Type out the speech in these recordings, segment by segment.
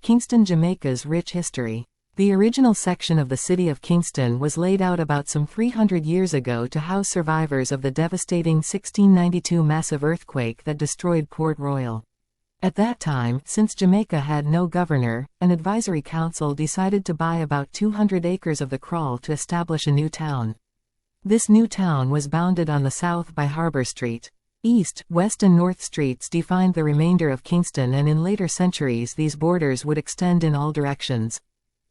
Kingston, Jamaica's rich history. The original section of the city of Kingston was laid out about some 300 years ago to house survivors of the devastating 1692 massive earthquake that destroyed Port Royal. At that time, since Jamaica had no governor, an advisory council decided to buy about 200 acres of the Crawl to establish a new town. This new town was bounded on the south by Harbour Street. East, west and north streets defined the remainder of Kingston, and in later centuries these borders would extend in all directions.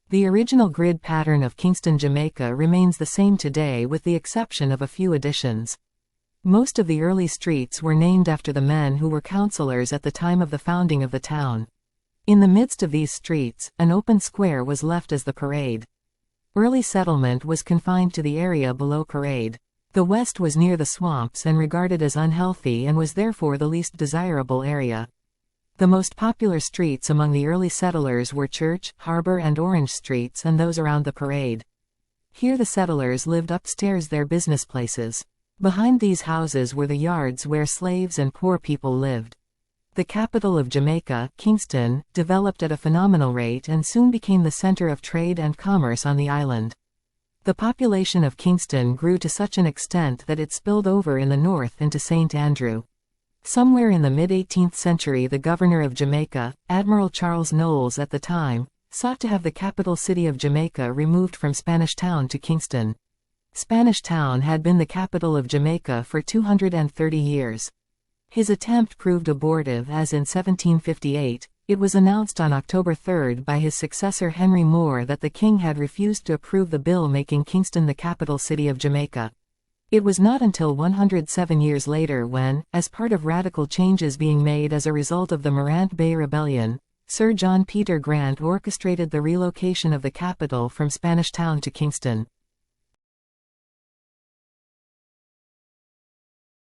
The original grid pattern of Kingston, Jamaica remains the same today with the exception of a few additions. Most of the early streets were named after the men who were councillors at the time of the founding of the town. In the midst of these streets, an open square was left as the Parade. Early settlement was confined to the area below Parade. The west was near the swamps and regarded as unhealthy and was therefore the least desirable area. The most popular streets among the early settlers were Church, Harbour and Orange Streets and those around the Parade. Here the settlers lived upstairs their business places. Behind these houses were the yards where slaves and poor people lived. The capital of Jamaica, Kingston, developed at a phenomenal rate and soon became the center of trade and commerce on the island. The population of Kingston grew to such an extent that it spilled over in the north into St. Andrew. Somewhere in the mid-18th century the governor of Jamaica, Admiral Charles Knowles at the time, sought to have the capital city of Jamaica removed from Spanish Town to Kingston. Spanish Town had been the capital of Jamaica for 230 years. His attempt proved abortive as in 1758, it was announced on October 3 by his successor Henry Moore that the king had refused to approve the bill making Kingston the capital city of Jamaica. It was not until 107 years later when, as part of radical changes being made as a result of the Morant Bay Rebellion, Sir John Peter Grant orchestrated the relocation of the capital from Spanish Town to Kingston.